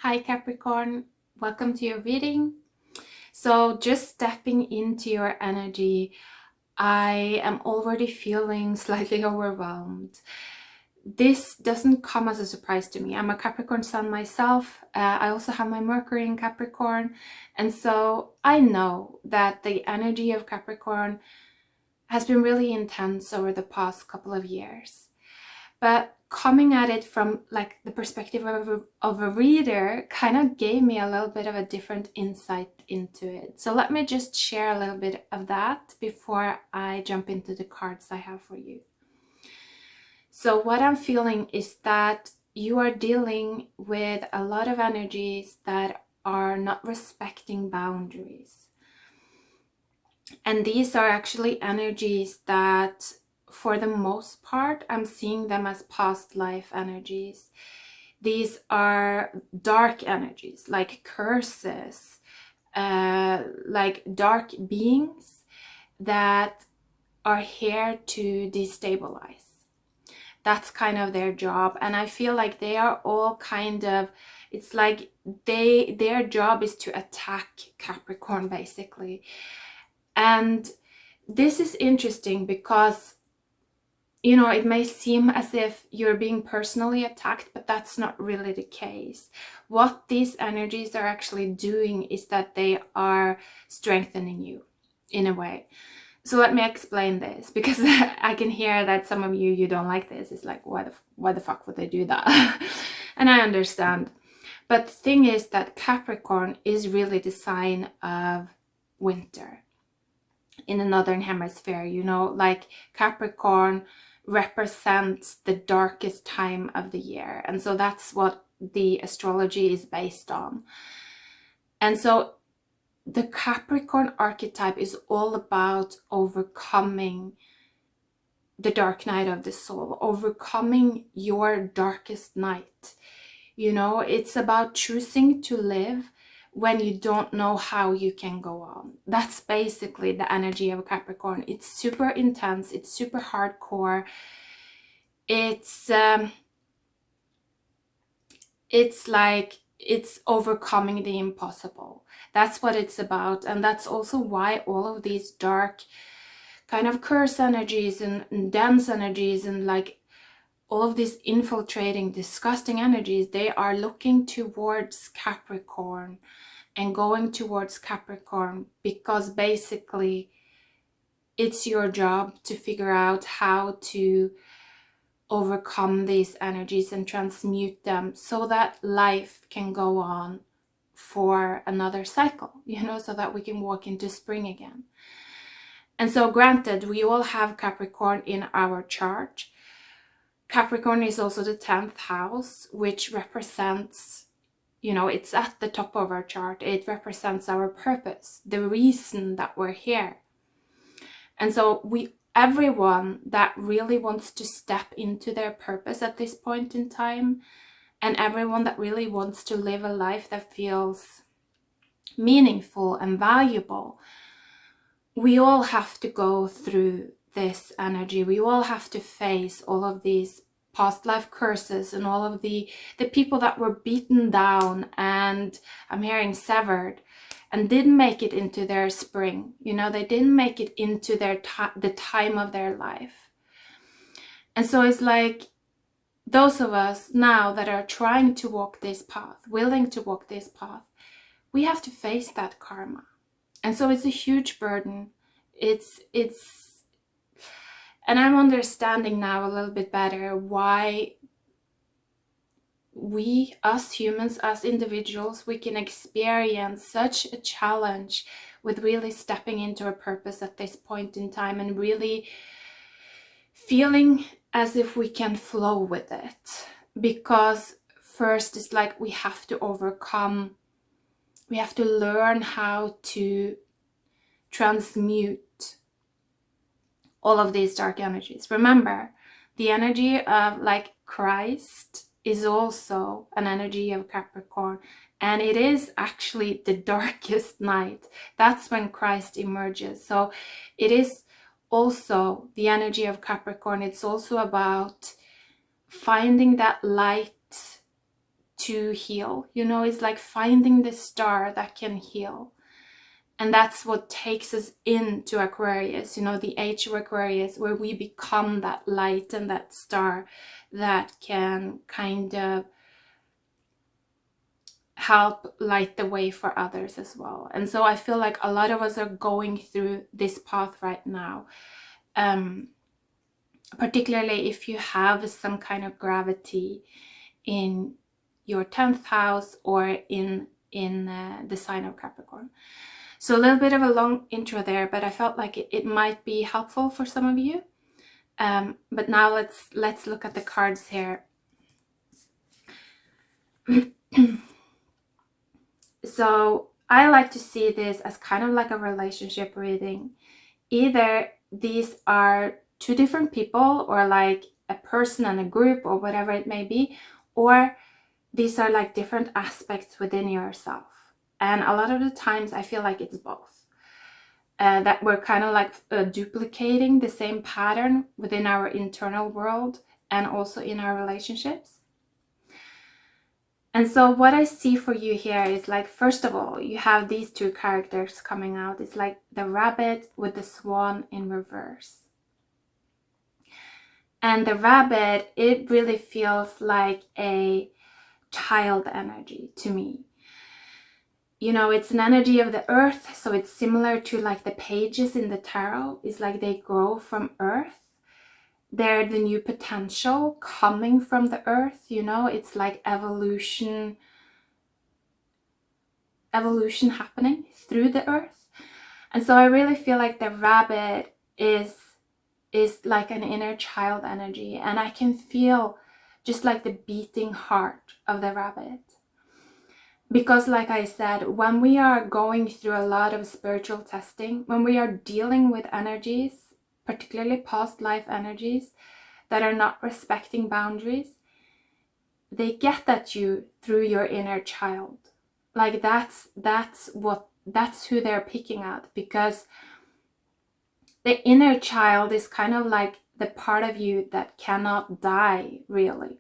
Hi Capricorn, welcome to your reading. So just stepping into your energy, I am already feeling slightly overwhelmed. This doesn't come as a surprise to me. I'm a Capricorn sun myself. I also have my Mercury in Capricorn. And so I know that the energy of Capricorn has been really intense over the past couple of years. But coming at it from like the perspective of a reader kind of gave me a little bit of a different insight into it. So let me just share a little bit of that before I jump into the cards I have for you. So what I'm feeling is that you are dealing with a lot of energies that are not respecting boundaries. And these are actually energies that, for the most part, I'm seeing them as past life energies. These are dark energies, like curses, like dark beings that are here to destabilize. That's kind of their job. And I feel like they are all kind of, it's like their job is to attack Capricorn, basically. And this is interesting because, you know, it may seem as if you're being personally attacked, but that's not really the case. What these energies are actually doing is that they are strengthening you in a way. So let me explain this, because I can hear that some of you don't like this. It's like, why the fuck would they do that? And I understand. But the thing is that Capricorn is really the sign of winter in the northern hemisphere. You know, like Capricorn represents the darkest time of the year, and so that's what the astrology is based on. And so the Capricorn archetype is all about overcoming the dark night of the soul, overcoming your darkest night. You know, it's about choosing to live when you don't know how you can go on. That's basically the energy of Capricorn. It's super intense, it's super hardcore. It's like it's overcoming the impossible. That's what it's about. And that's also why all of these dark kind of curse energies and dense energies and like all of these infiltrating, disgusting energies, they are looking towards Capricorn and going towards Capricorn, because basically it's your job to figure out how to overcome these energies and transmute them so that life can go on for another cycle, you know, so that we can walk into spring again. And so granted, we all have Capricorn in our chart. Capricorn is also the 10th house, which represents, you know, it's at the top of our chart. It represents our purpose, the reason that we're here. And so everyone that really wants to step into their purpose at this point in time, and everyone that really wants to live a life that feels meaningful and valuable, we all have to go through this energy. We all have to face all of these past life curses and all of the people that were beaten down and, I'm hearing, severed, and didn't make it into their spring. You know, they didn't make it into their the time of their life. And so it's like those of us now that are trying to walk this path, willing to walk this path, we have to face that karma. And so it's a huge burden. And I'm understanding now a little bit better why we, us humans, us individuals, we can experience such a challenge with really stepping into our purpose at this point in time and really feeling as if we can flow with it. Because first, it's like we have to overcome, we have to learn how to transmute all of these dark energies. Remember, the energy of like Christ is also an energy of Capricorn, and it is actually the darkest night. That's when Christ emerges. So it is also the energy of Capricorn. It's also about finding that light to heal. You know, it's like finding the star that can heal. And that's what takes us into Aquarius, you know, the age of Aquarius, where we become that light and that star that can kind of help light the way for others as well. And so I feel like a lot of us are going through this path right now, particularly if you have some kind of gravity in your 10th house or in the sign of Capricorn. So a little bit of a long intro there, but I felt like it might be helpful for some of you. But now let's look at the cards here. So I like to see this as kind of like a relationship reading. Either these are two different people, or like a person and a group, or whatever it may be, or these are like different aspects within yourself. And a lot of the times I feel like it's both. That we're kind of like duplicating the same pattern within our internal world and also in our relationships. And so what I see for you here is like, first of all, you have these two characters coming out. It's like the rabbit with the swan in reverse. And the rabbit, it really feels like a child energy to me. You know, it's an energy of the earth, so it's similar to like the pages in the tarot. It's like they grow from earth. They're the new potential coming from the earth, you know. It's like evolution happening through the earth. And so I really feel like the rabbit is like an inner child energy, and I can feel just like the beating heart of the rabbit. Because like I said, when we are going through a lot of spiritual testing, when we are dealing with energies, particularly past life energies that are not respecting boundaries, they get at you through your inner child. Like that's who they're picking at, because the inner child is kind of like the part of you that cannot die, really.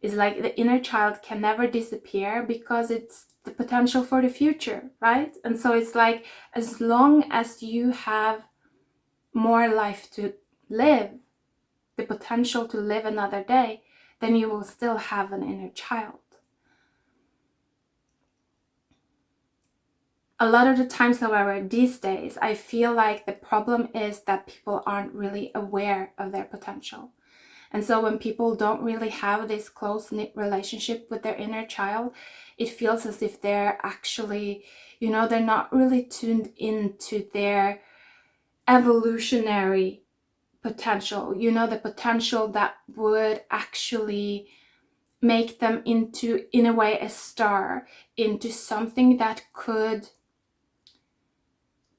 It's like the inner child can never disappear because it's the potential for the future, right? And so it's like, as long as you have more life to live, the potential to live another day, then you will still have an inner child. A lot of the times, however, these days, I feel like the problem is that people aren't really aware of their potential. And so when people don't really have this close-knit relationship with their inner child, it feels as if they're actually, you know, they're not really tuned into their evolutionary potential, you know, the potential that would actually make them into, in a way, a star, into something that could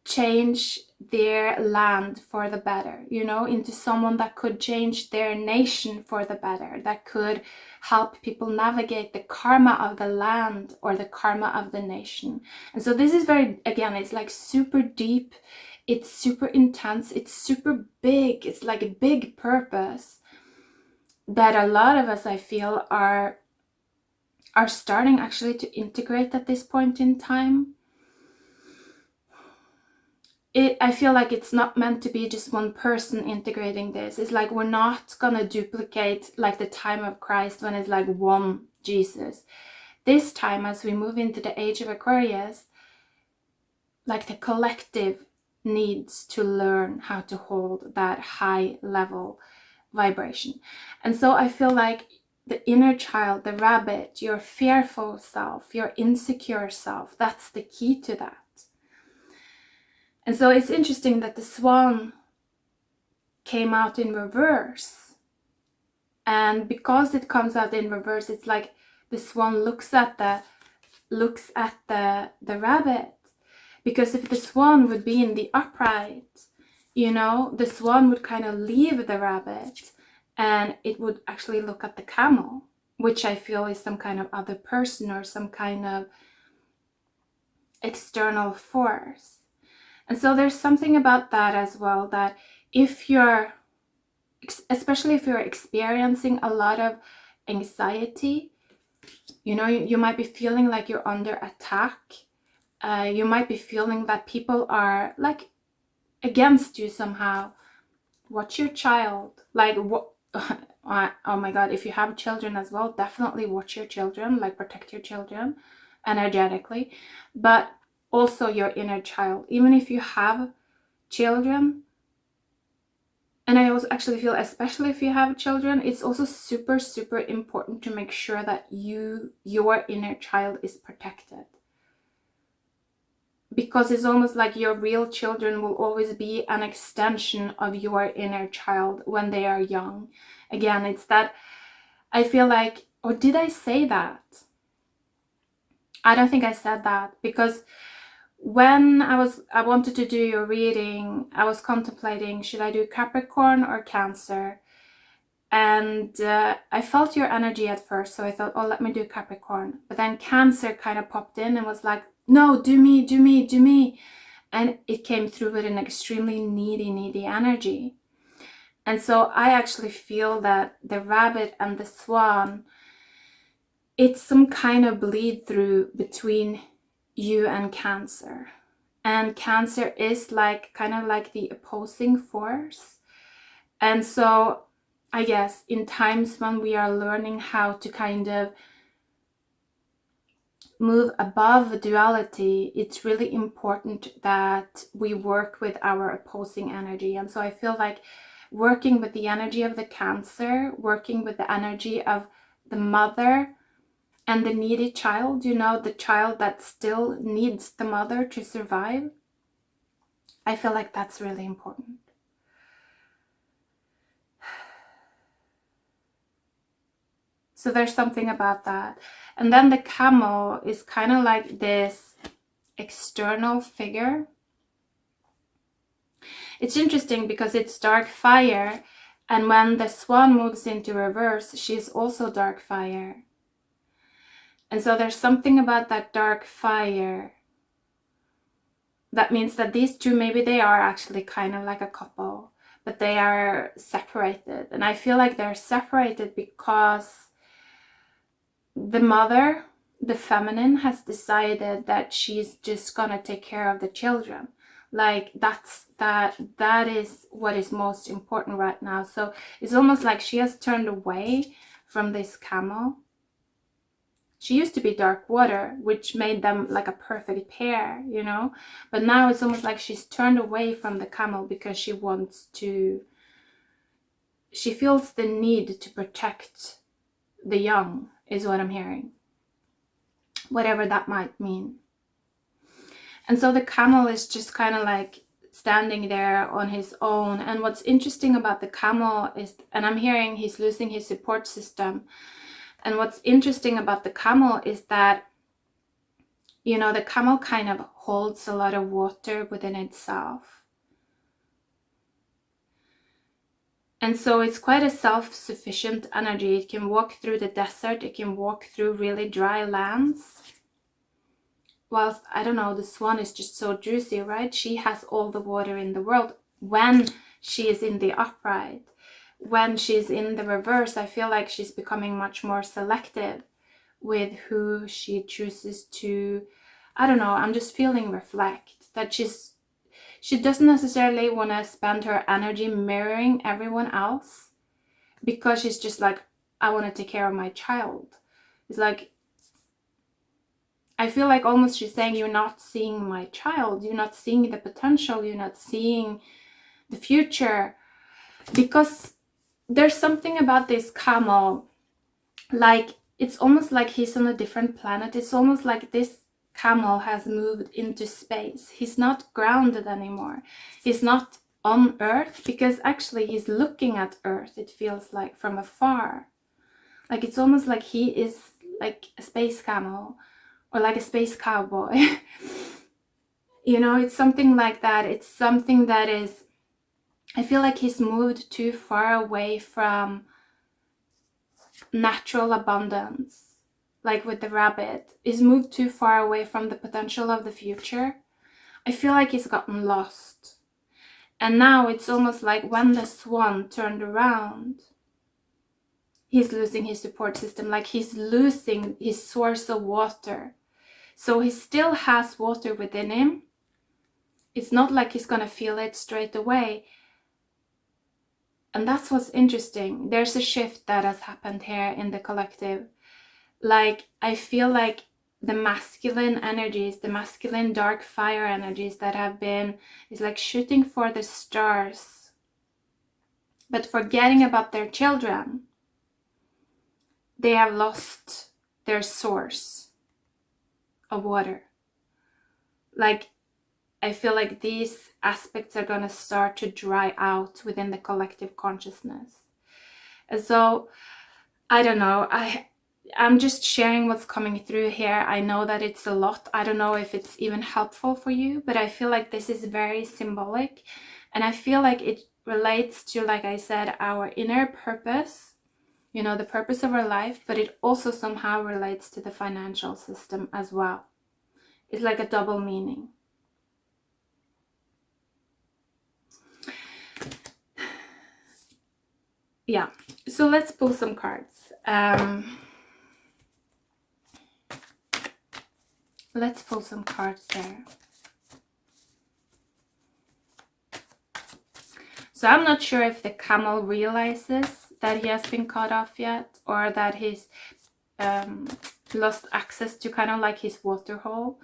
change their land for the better, you know, into someone that could change their nation for the better, that could help people navigate the karma of the land or the karma of the nation. And so this is very, again, it's like super deep, it's super intense, it's super big, it's like a big purpose that a lot of us, I feel, are starting actually to integrate at this point in time. I feel like it's not meant to be just one person integrating this. It's like we're not gonna duplicate like the time of Christ when it's like one Jesus. This time, as we move into the age of Aquarius, like the collective needs to learn how to hold that high level vibration. And so I feel like the inner child, the rabbit, your fearful self, your insecure self, that's the key to that. And so it's interesting that the swan came out in reverse. And because it comes out in reverse, it's like the swan looks at the rabbit. Because if the swan would be in the upright, you know, the swan would kind of leave the rabbit and it would actually look at the camel, which I feel is some kind of other person or some kind of external force. And so there's something about that as well, that if you're, especially if you're experiencing a lot of anxiety, You know, you might be feeling like you're under attack. You might be feeling that people are like against you somehow. Watch your child. Like, what? Oh my God, if you have children as well, definitely watch your children, like protect your children energetically, but also your inner child. Even if you have children, and I also actually feel, especially if you have children, it's also super, super important to make sure that your inner child is protected. Because it's almost like your real children will always be an extension of your inner child when they are young. Again, it's that I feel like, or did I say that? I don't think I said that, because when I wanted to do your reading, I was contemplating, should I do Capricorn or Cancer? And I felt your energy at first, so I thought, oh, let me do Capricorn. But then Cancer kind of popped in and was like, no, do me, do me, do me. And it came through with an extremely needy energy. And so I actually feel that the rabbit and the swan, it's some kind of bleed through between you and Cancer. And Cancer is like kind of like the opposing force. And so I guess in times when we are learning how to kind of move above duality, it's really important that we work with our opposing energy. And so I feel like working with the energy of the Cancer, working with the energy of the mother and the needy child, you know, the child that still needs the mother to survive, I feel like that's really important. So there's something about that. And then the camel is kind of like this external figure. It's interesting because it's dark fire, and when the swan moves into reverse, she's also dark fire. And so there's something about that dark fire that means that these two, maybe they are actually kind of like a couple, but they are separated. And I feel like they're separated because the mother, the feminine, has decided that she's just gonna take care of the children. Like that is what is most important right now. So it's almost like she has turned away from this camel. She used to be dark water, which made them like a perfect pair, you know, but now it's almost like she's turned away from the camel because she feels the need to protect the young, is what I'm hearing, whatever that might mean. And so the camel is just kind of like standing there on his own. And what's interesting about the camel is, and I'm hearing he's losing his support system. And what's interesting about the camel is that, you know, the camel kind of holds a lot of water within itself. And so it's quite a self-sufficient energy. It can walk through the desert. It can walk through really dry lands. Whilst, I don't know, the swan is just so juicy, right? She has all the water in the world when she is in the upright. When she's in the reverse, I feel like she's becoming much more selective with who she chooses to, I don't know, I'm just feeling reflect. That she doesn't necessarily want to spend her energy mirroring everyone else, because she's just like, I want to take care of my child. It's like, I feel like almost she's saying, you're not seeing my child, you're not seeing the potential, you're not seeing the future. Because there's something about this camel, like it's almost like he's on a different planet. It's almost like this camel has moved into space. He's not grounded anymore. He's not on Earth, because actually he's looking at Earth, it feels like, from afar. Like it's almost like he is like a space camel, or like a space cowboy. You know, it's something like that. It's something that is, I feel like he's moved too far away from natural abundance. Like with the rabbit, he's moved too far away from the potential of the future. I feel like he's gotten lost. And now it's almost like when the swan turned around, he's losing his support system, like he's losing his source of water. So he still has water within him. It's not like he's gonna feel it straight away. And that's what's interesting. There's a shift that has happened here in the collective. Like, I feel like the masculine energies, the masculine dark fire energies that have been, is like shooting for the stars, but forgetting about their children. They have lost their source of water. Like, I feel like these aspects are going to start to dry out within the collective consciousness. And so, I don't know, I'm just sharing what's coming through here. I know that it's a lot. I don't know if it's even helpful for you, but I feel like this is very symbolic. And I feel like it relates to, like I said, our inner purpose, you know, the purpose of our life, but it also somehow relates to the financial system as well. It's like a double meaning. Yeah, so let's pull some cards. Let's pull some cards there. So I'm not sure if the camel realizes that he has been cut off yet, or that he's lost access to kind of like his water hole.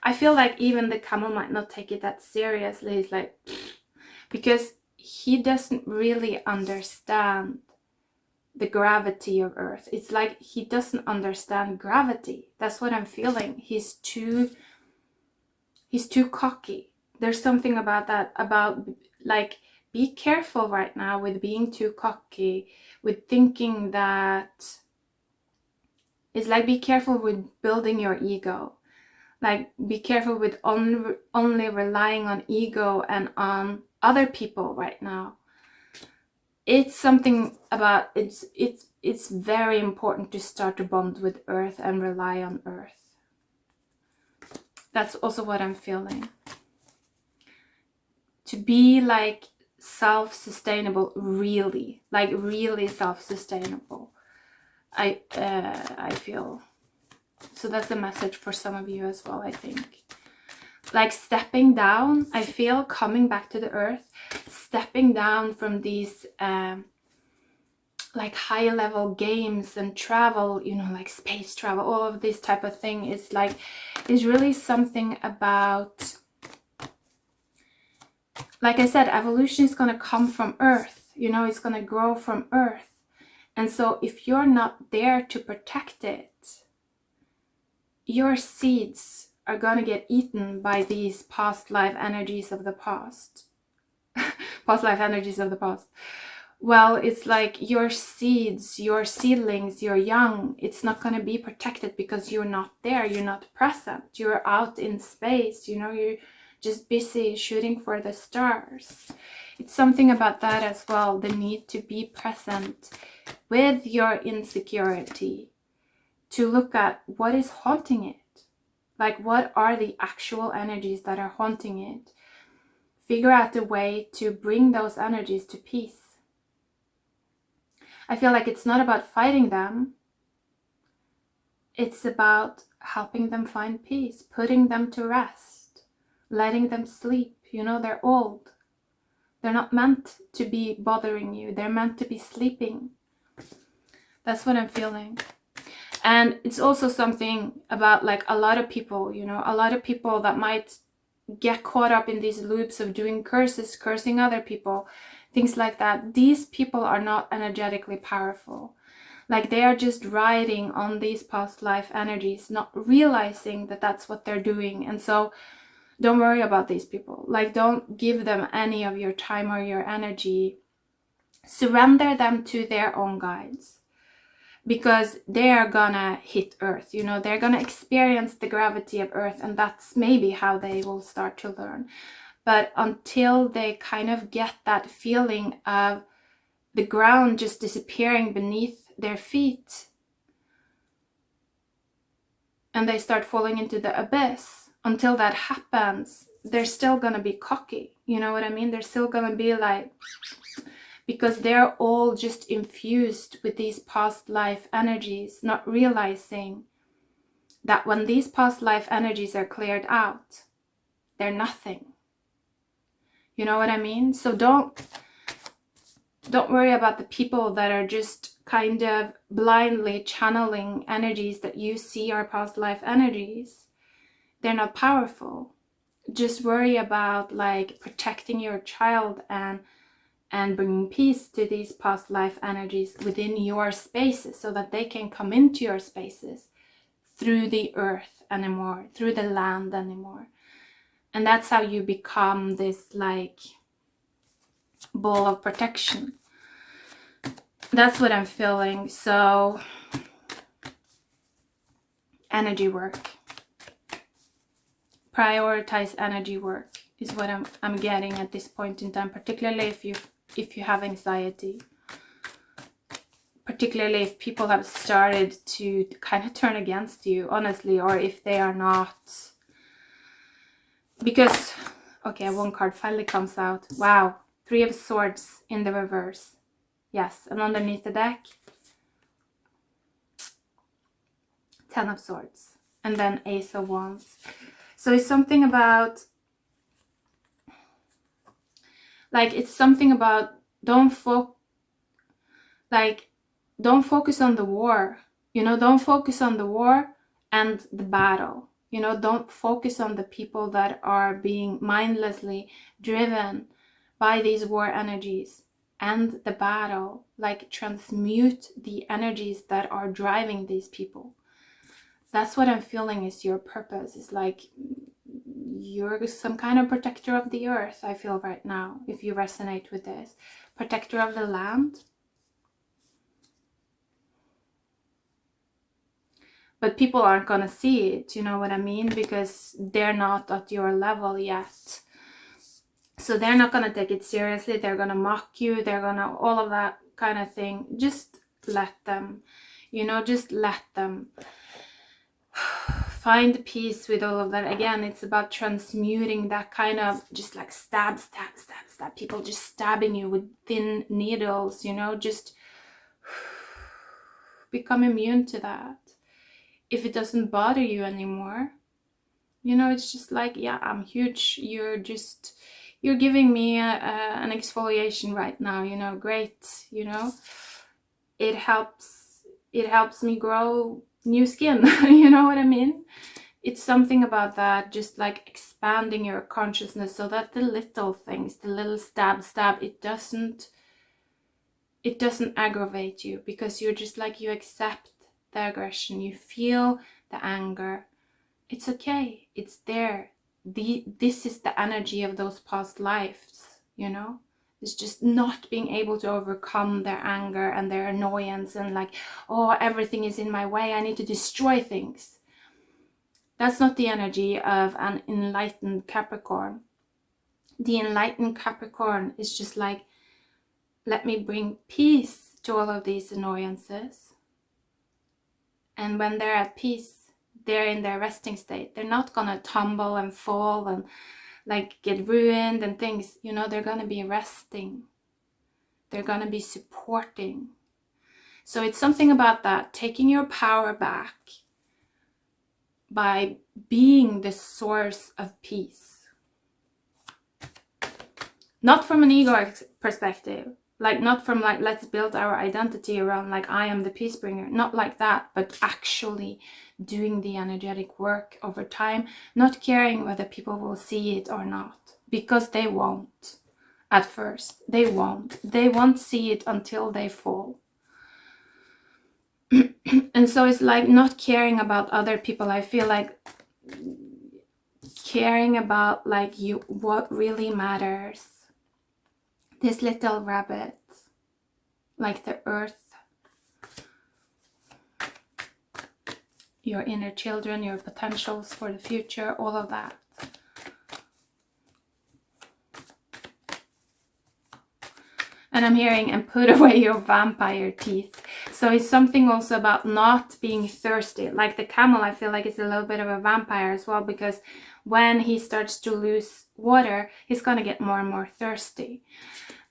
I feel like even the camel might not take it that seriously. He's like, because he doesn't really understand the gravity of Earth. It's like he doesn't understand gravity. That's what I'm feeling. He's too cocky. There's something about that, about like, be careful right now with being too cocky, with thinking that, it's like, be careful with building your ego. Like, be careful with only relying on ego and on other people right now. It's something about, it's very important to start to bond with Earth and rely on Earth. That's also what I'm feeling. To be like self-sustainable, really, like really self-sustainable. I feel. So that's a message for some of you as well, I think. Like stepping down, I feel, coming back to the Earth, stepping down from these like high level games and travel, you know, like space travel, all of this type of thing is like, is really something about, like I said, evolution is going to come from Earth, you know, it's going to grow from Earth. And so if you're not there to protect it, your seeds are going to get eaten by these past life energies of the past. Past life energies of the past. Well, it's like your seeds, your seedlings, your young, it's not going to be protected because you're not there, you're not present, you're out in space, you know, you're just busy shooting for the stars. It's something about that as well, the need to be present with your insecurity, to look at what is haunting it. Like, what are the actual energies that are haunting it? Figure out a way to bring those energies to peace. I feel like it's not about fighting them. It's about helping them find peace, putting them to rest, letting them sleep. You know, they're old. They're not meant to be bothering you. They're meant to be sleeping. That's what I'm feeling. And it's also something about, like, a lot of people, you know, a lot of people that might get caught up in these loops of doing curses, cursing other people, things like that. These people are not energetically powerful. Like, they are just riding on these past life energies, not realizing that that's what they're doing. And so don't worry about these people. Like, don't give them any of your time or your energy. Surrender them to their own guides, because they are gonna hit Earth, you know, they're gonna experience the gravity of Earth, and that's maybe how they will start to learn. But until they kind of get that feeling of the ground just disappearing beneath their feet, and they start falling into the abyss, until that happens, they're still gonna be cocky, you know what I mean? They're still gonna be like, because they're all just infused with these past life energies, not realizing that when these past life energies are cleared out, they're nothing. You know what I mean? So don't worry about the people that are just kind of blindly channeling energies that you see are past life energies. They're not powerful. Just worry about like protecting your child and bringing peace to these past life energies within your spaces, so that they can come into your spaces through the earth anymore, through the land anymore. And that's how you become this like ball of protection. That's what I'm feeling. So energy work, prioritize energy work is what I'm getting at this point in time, particularly if you have anxiety, particularly if people have started to kind of turn against you, honestly, or if they are not. Because, okay, one card finally comes out. Wow, 3 of Swords in the reverse. Yes, and underneath the deck, 10 of Swords. And then Ace of Wands. So it's something about, like, it's something about don't focus on the war. You know, don't focus on the war and the battle. You know, don't focus on the people that are being mindlessly driven by these war energies and the battle. Like, transmute the energies that are driving these people. That's what I'm feeling is your purpose. It's like you're some kind of protector of the earth, I feel right now, if you resonate with this. Protector of the land. But people aren't going to see it, you know what I mean? Because they're not at your level yet. So they're not going to take it seriously. They're going to mock you. They're going to, all of that kind of thing. Just let them, you know, just let them. Find peace with all of that. Again, it's about transmuting that kind of just like stab. People just stabbing you with thin needles, you know, just become immune to that. If it doesn't bother you anymore, you know, it's just like, yeah, I'm huge. You're giving me an exfoliation right now, you know, great, you know, it helps me grow new skin. You know what I mean? It's something about that, just like expanding your consciousness so that the little things, the little stab, it doesn't aggravate you, because you're just like, you accept the aggression, you feel the anger. It's okay, it's there. This is the energy of those past lives, you know? It's just not being able to overcome their anger and their annoyance and like, oh, everything is in my way, I need to destroy things. That's not the energy of an enlightened Capricorn. The enlightened Capricorn is just like, let me bring peace to all of these annoyances. And when they're at peace, they're in their resting state. They're not gonna tumble and fall and like get ruined and things, you know, they're gonna be resting. They're gonna be supporting. So it's something about that, taking your power back by being the source of peace. Not from an ego perspective, like not from like, let's build our identity around like, I am the peace bringer, not like that, but actually doing the energetic work over time, not caring whether people will see it or not, because they won't at first. They won't see it until they fall. And so it's like not caring about other people. I feel like caring about like what really matters. This little rabbit, like the earth, your inner children, your potentials for the future, all of that. And I'm hearing, and put away your vampire teeth. So it's something also about not being thirsty. Like the camel, I feel like it's a little bit of a vampire as well, because when he starts to lose water, he's going to get more and more thirsty.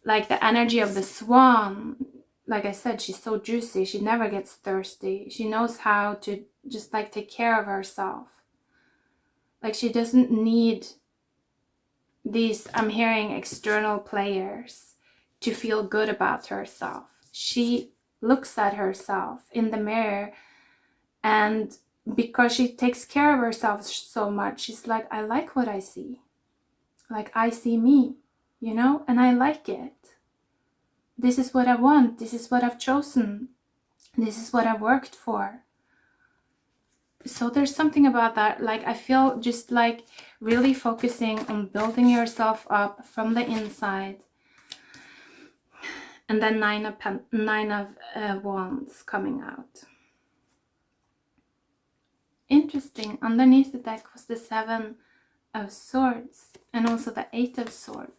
like the energy of the swan. Like I said, she's so juicy. She never gets thirsty. She knows how to just like take care of herself. Like she doesn't need these, I'm hearing, external players to feel good about herself. She looks at herself in the mirror, and because she takes care of herself so much, she's like, I like what I see. Like I see me, you know, and I like it. This is what I want. This is what I've chosen. This is what I worked for. So there's something about that. Like I feel just like really focusing on building yourself up from the inside. And then nine of wands coming out. Interesting. Underneath the deck was the 7 of swords and also the 8 of swords.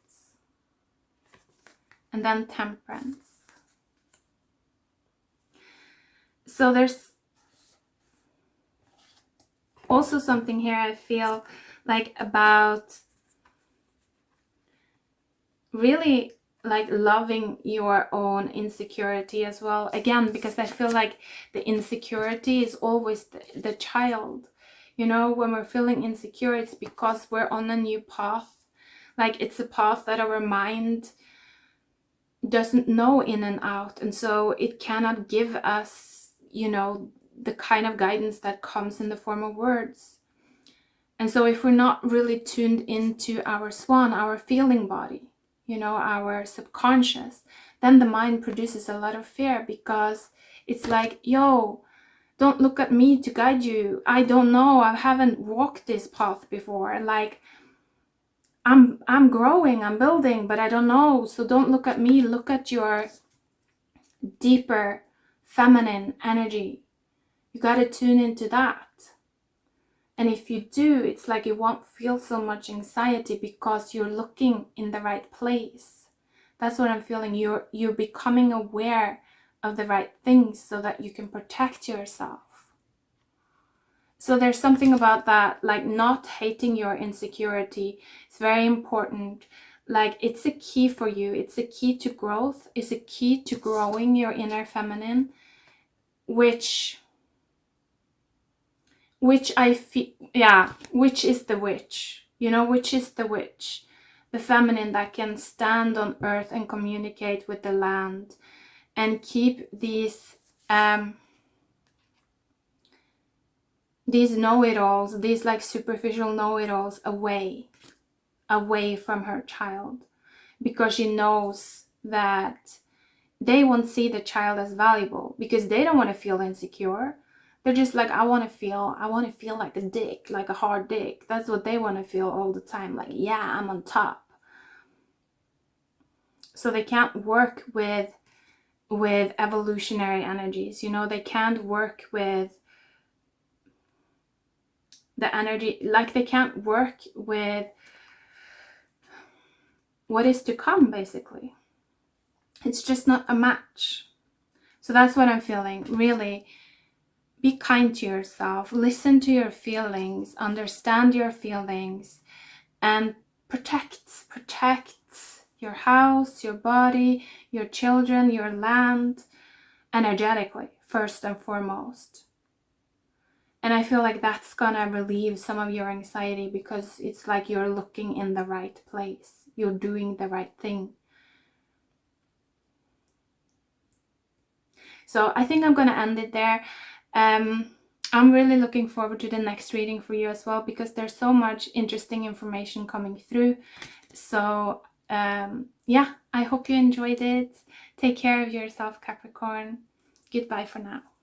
And then temperance. So there's also something here I feel like about really like loving your own insecurity as well. Again, because I feel like the insecurity is always the child. You know, when we're feeling insecure, it's because we're on a new path. Like it's a path that our mind doesn't know in and out. And so it cannot give us, you know, the kind of guidance that comes in the form of words. And so if we're not really tuned into our swan, our feeling body, you know, our subconscious, then the mind produces a lot of fear, because it's like, yo, don't look at me to guide you. I don't know. I haven't walked this path before. Like I'm growing, I'm building, but I don't know. So don't look at me. Look at your deeper feminine energy. You got to tune into that. And if you do, it's like you won't feel so much anxiety because you're looking in the right place. That's what I'm feeling. You're becoming aware of the right things so that you can protect yourself. So there's something about that, like not hating your insecurity. It's very important. Like it's a key for you. It's a key to growth. It's a key to growing your inner feminine, which I feel, yeah, which is the witch, you know, which is the witch, the feminine that can stand on earth and communicate with the land and keep these know-it-alls, these like superficial know-it-alls away from her child, because she knows that they won't see the child as valuable, because they don't want to feel insecure. They're just like, I want to feel like a dick, like a hard dick. That's what they want to feel all the time. Like, yeah, I'm on top. So they can't work with evolutionary energies, you know, they can't work with the energy, like they can't work with what is to come, basically. It's just not a match. So that's what I'm feeling. Really, be kind to yourself, listen to your feelings, understand your feelings, and protect your house, your body, your children, your land, energetically, first and foremost. And I feel like that's gonna relieve some of your anxiety, because it's like you're looking in the right place. You're doing the right thing. So I think I'm gonna end it there. I'm really looking forward to the next reading for you as well, because there's so much interesting information coming through. So yeah, I hope you enjoyed it. Take care of yourself, Capricorn. Goodbye for now.